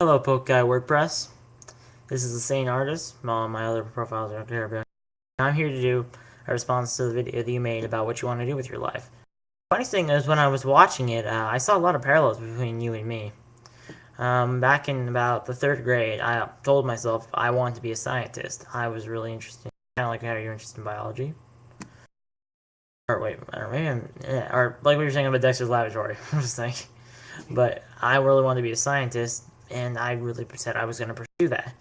Hello, Poke Guy WordPress. This is the same artist. All my other profiles are there, but I'm here to do a response to the video that you made about what you want to do with your life. Funny thing is, when I was watching it, I saw a lot of parallels between you and me. Back in about the 3rd grade, I told myself I wanted to be a scientist. I was really interested, kind of like how you're interested in biology. Or wait, or maybe or like we were saying about Dexter's Laboratory. I'm just like, but I really wanted to be a scientist, and I really said I was going to pursue that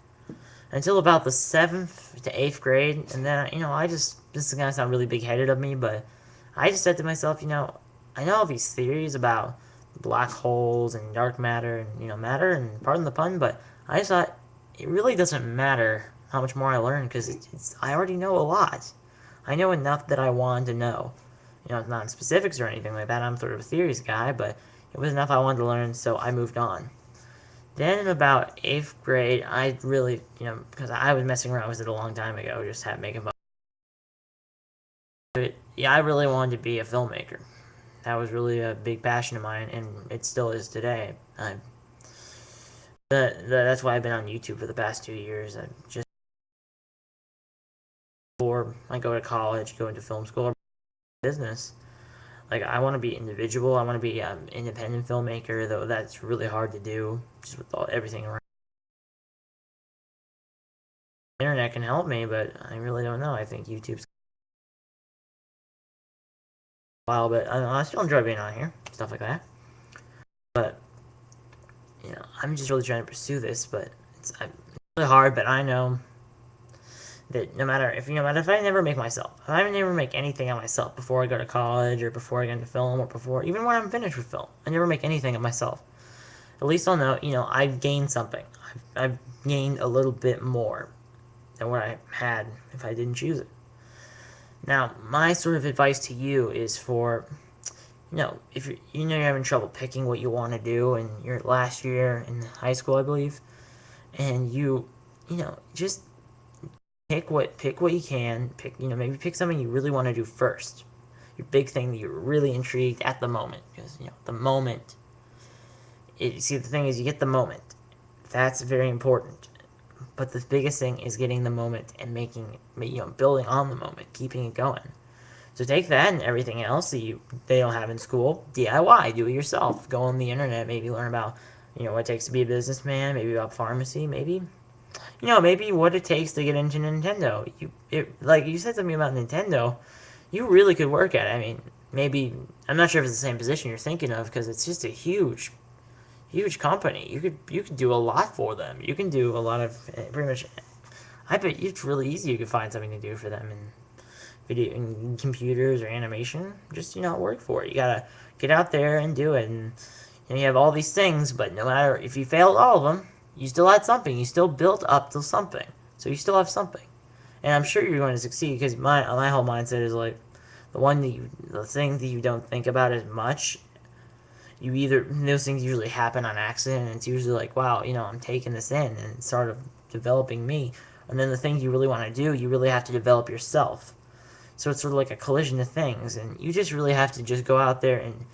until about the 7th to 8th grade, and then this is gonna sound really big-headed of me, but I just said to myself, I know all these theories about black holes and dark matter and matter, and pardon the pun, but I just thought it really doesn't matter how much more I learn because I already know a lot. I know enough that I wanted to know. Not in specifics or anything like that. I'm sort of a theories guy, but it was enough I wanted to learn, so I moved on. Then in about 8th grade, I really, because I was messing around with it a long time ago, just had making fun. But yeah, I really wanted to be a filmmaker. That was really a big passion of mine, and it still is today. That's why I've been on YouTube for the past 2 years. I just before I go to college, go into film school or business. Like I want to be individual. I want to be an independent filmmaker, though that's really hard to do just with everything around. The internet can help me, but I really don't know. I think YouTube's a while, but I still enjoy being on here, stuff like that. But I'm just really trying to pursue this, but it's really hard. But I know that no matter if I never make myself, if I never make anything of myself before I go to college or before I get into film or before even when I'm finished with film, I never make anything of myself. At least I'll know, I've gained something. I've gained a little bit more than what I had if I didn't choose it. Now, my sort of advice to you is for, if you're having trouble picking what you want to do in your last year in high school, I believe, and just pick what you can pick. Maybe pick something you really want to do first. Your big thing that you're really intrigued at the moment, because the moment. See, the thing is, you get the moment. That's very important. But the biggest thing is getting the moment and building on the moment, keeping it going. So take that and everything else that they don't have in school, DIY, do it yourself. Go on the internet, maybe learn about, what it takes to be a businessman, maybe about pharmacy, maybe, maybe what it takes to get into Nintendo. Like you said something about Nintendo, you really could work at it. I mean, maybe, I'm not sure if it's the same position you're thinking of, because it's just a huge company. You could do a lot for them. You can do a lot of pretty much. I bet it's really easy. You could find something to do for them in video, in computers or animation. Just work for it. You gotta get out there and do it. And you have all these things, but no matter if you failed all of them, you still had something. You still built up to something. So you still have something. And I'm sure you're going to succeed because my whole mindset is like the thing that you don't think about as much, those things usually happen on accident, and it's usually like, wow, I'm taking this in and it's sort of developing me. And then the things you really want to do, you really have to develop yourself. So it's sort of like a collision of things, and you just really have to just go out there and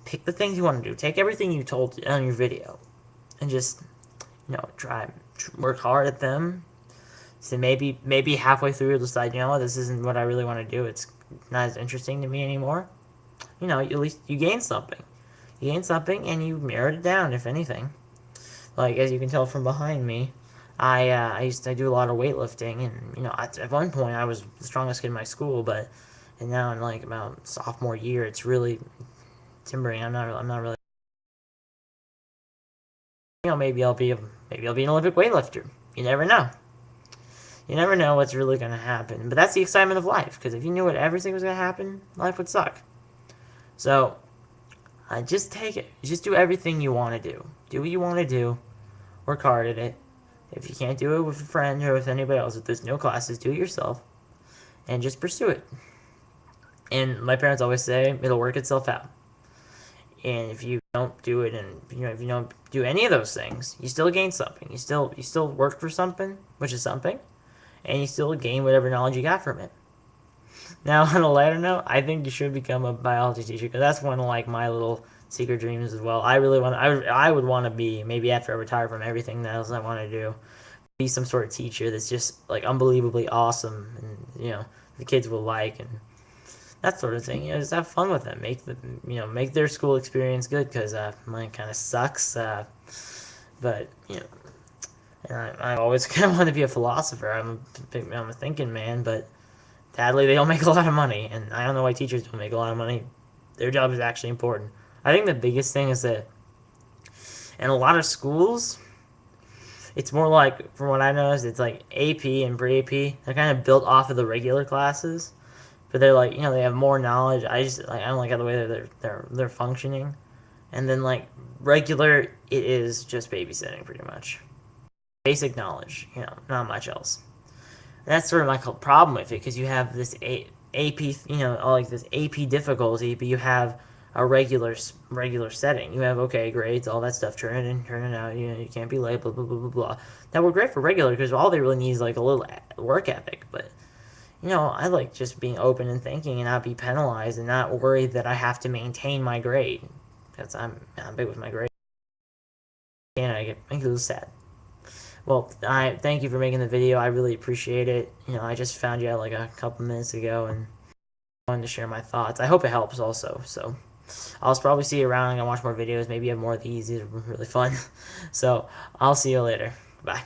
pick the things you want to do. Take everything you told on your video and just, try work hard at them. So maybe halfway through you'll decide, this isn't what I really want to do. It's not as interesting to me anymore. At least you gain something. You gain something, and you narrowed it down, if anything. Like, as you can tell from behind me, I do a lot of weightlifting, and, at one point, I was the strongest kid in my school, and now in, like, about sophomore year, it's really timbering. I'm not really, maybe I'll be an Olympic weightlifter. You never know. You never know what's really going to happen. But that's the excitement of life, because if you knew what everything was going to happen, life would suck. So, just take it. Just do everything you want to do. Do what you want to do. Work hard at it. If you can't do it with a friend or with anybody else, if there's no classes, do it yourself. And just pursue it. And my parents always say, it'll work itself out. And if you don't do it, and if you don't do any of those things, you still gain something. You still work for something, which is something, and you still gain whatever knowledge you got from it. Now, on a lighter note, I think you should become a biology teacher, because that's one of, like, my little secret dreams as well. I really want. I would want to be, maybe after I retire from everything else I want to do, be some sort of teacher that's just like unbelievably awesome, and the kids will like, and that sort of thing. Just have fun with them. Make their school experience good, because mine kind of sucks. But and I always kind of want to be a philosopher. I'm a thinking man, but sadly they don't make a lot of money, and I don't know why teachers don't make a lot of money. Their job is actually important. I think the biggest thing is that in a lot of schools, it's more like, from what I noticed, it's like AP and pre-AP. They're kind of built off of the regular classes, but they're like, they have more knowledge. I don't like how the way they're functioning, and then like regular, it is just babysitting pretty much, basic knowledge. Not much else. And that's sort of my problem with it, because you have this AP, like this AP difficulty, but you have a regular setting. You have okay grades, all that stuff, turn it out. You can't be late, blah blah blah blah blah. That were great for regular, because all they really need is like a little work ethic. But I like just being open and thinking, and not be penalized, and not worried that I have to maintain my grade, because I'm big with my grade, and I get a little sad. Well, I thank you for making the video. I really appreciate it. I just found you out like a couple minutes ago, and wanted to share my thoughts. I hope it helps also. So I'll probably see you around. I'm gonna watch more videos. Maybe you have more of these. These are really fun. So I'll see you later. Bye.